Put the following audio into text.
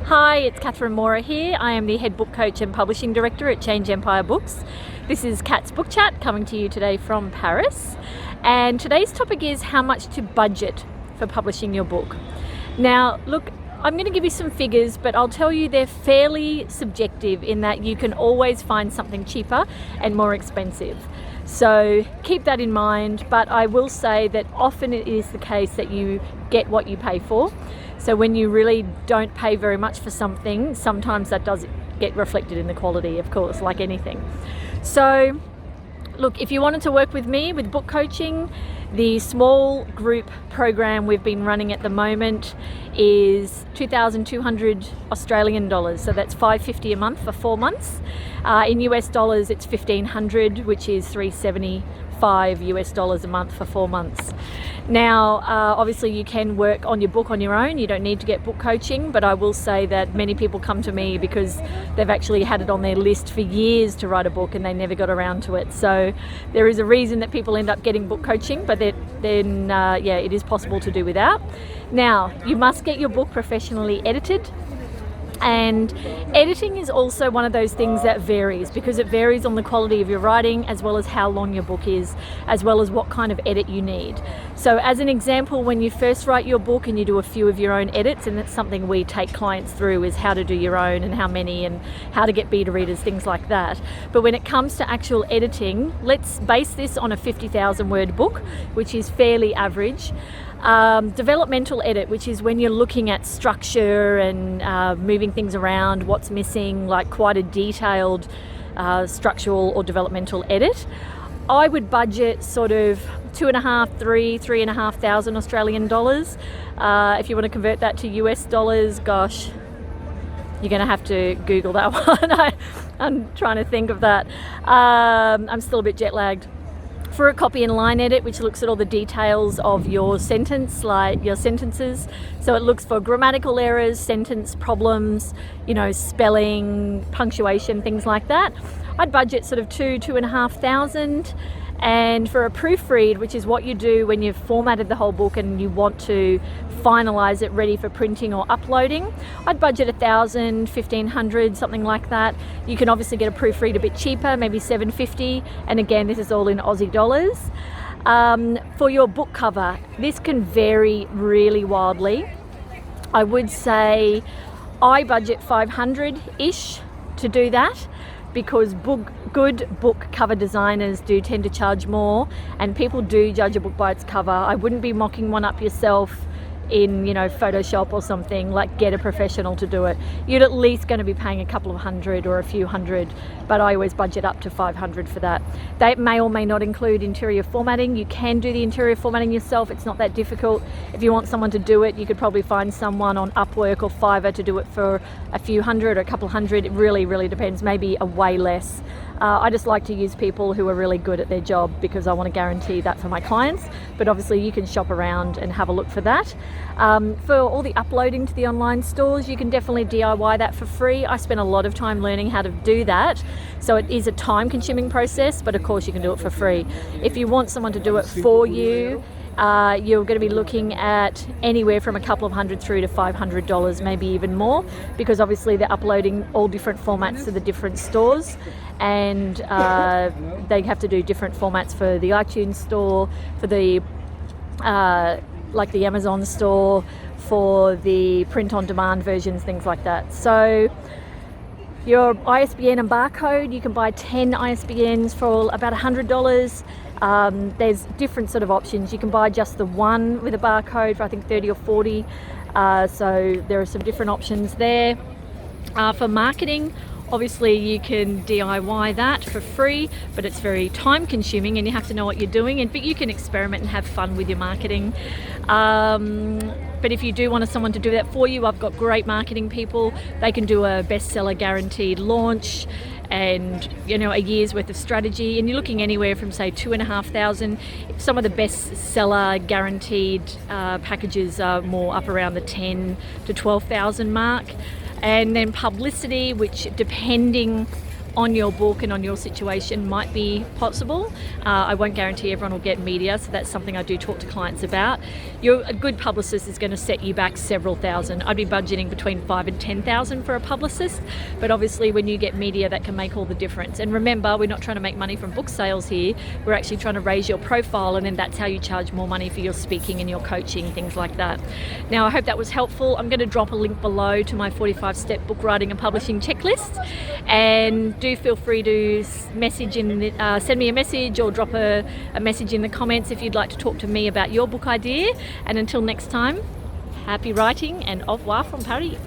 Hi, it's Catherine Mora here. I am the Head Book Coach and Publishing Director at Change Empire Books. This is Kat's Book Chat coming to you today from Paris. And today's topic is how much to budget for publishing your book. Now, look, I'm going to give you some figures, but I'll tell you they're fairly subjective in that you can always find something cheaper and more expensive. So keep that in mind, but I will say that often it is the case that you get what you pay for. So when you really don't pay very much for something, sometimes that does get reflected in the quality, of course, like anything. So look, if you wanted to work with me with book coaching, the small group program we've been running at the moment is 2,200 Australian dollars. So that's $550 a month for 4 months. In US dollars, it's 1,500, which is $375 US dollars a month for 4 months. Now, obviously you can work on your book on your own. You don't need to get book coaching, but I will say that many people come to me because they've actually had it on their list for years to write a book and they never got around to it. So there is a reason that people end up getting book coaching, but then it is possible to do without. Now, you must get your book professionally edited. And editing is also one of those things that varies because it varies on the quality of your writing as well as how long your book is, as well as what kind of edit you need. So as an example, when you first write your book and you do a few of your own edits, and that's something we take clients through, is how to do your own and how many and how to get beta readers, things like that. But when it comes to actual editing, let's base this on a 50,000 word book, which is fairly average. Developmental edit, which is when you're looking at structure and moving things around, what's missing, like quite a detailed structural or developmental edit. I would budget sort of 3,500 Australian dollars. If you want to convert that to US dollars, gosh, you're going to have to Google that one. I'm trying to think of that. I'm still a bit jet lagged. For a copy and line edit, which looks at all the details of your sentence, like your sentences. So it looks for grammatical errors, sentence problems, spelling, punctuation, things like that. I'd budget sort of 2,500. And for a proofread, which is what you do when you've formatted the whole book and you want to finalize it ready for printing or uploading, I'd budget 1,000, 1,500, something like that. You can obviously get a proofread a bit cheaper, maybe 750. And again, this is all in Aussie dollars. For your book cover, this can vary really wildly. I would say I budget 500-ish to do that, because good book cover designers do tend to charge more, and people do judge a book by its cover. I wouldn't be mocking one up yourself in Photoshop or something. Like, get a professional to do it. You're at least going to be paying a couple of hundred or a few hundred, but I always budget up to 500 for that. They may or may not include interior formatting. You can do the interior formatting yourself. It's not that difficult. If you want someone to do it, you could probably find someone on Upwork or Fiverr to do it for a few hundred or a couple hundred. It really, really depends. Maybe a way less. I just like to use people who are really good at their job because I want to guarantee that for my clients. But obviously you can shop around and have a look for that. For all the uploading to the online stores, you can definitely DIY that for free. I spent a lot of time learning how to do that. So it is a time-consuming process, but of course you can do it for free. If you want someone to do it for you, you're going to be looking at anywhere from a couple of hundred through to $500, maybe even more, because obviously they're uploading all different formats to the different stores, and they have to do different formats for the iTunes store, for the like the Amazon store, for the print-on-demand versions, things like that. So your ISBN and barcode, you can buy 10 ISBNs for about $100. There's different sort of options. You can buy just the one with a barcode for I think 30 or 40. So there are some different options there. For marketing, obviously you can DIY that for free, but it's very time consuming and you have to know what you're doing, but you can experiment and have fun with your marketing. But if you do want someone to do that for you, I've got great marketing people. They can do a bestseller guaranteed launch and a year's worth of strategy, and you're looking anywhere from say 2,500. Some of the bestseller guaranteed packages are more up around the 10 to 12,000 mark. And then publicity, which depending on your book and on your situation might be possible. I won't guarantee everyone will get media, so that's something I do talk to clients about. A good publicist is going to set you back several thousand. I'd be budgeting between 5,000 and 10,000 for a publicist, but obviously when you get media, that can make all the difference. And remember, we're not trying to make money from book sales here. We're actually trying to raise your profile, and then that's how you charge more money for your speaking and your coaching, things like that. Now, I hope that was helpful. I'm going to drop a link below to my 45-step book writing and publishing checklist, and do feel free to message send me a message or drop a message in the comments if you'd like to talk to me about your book idea. And until next time, happy writing and au revoir from Paris.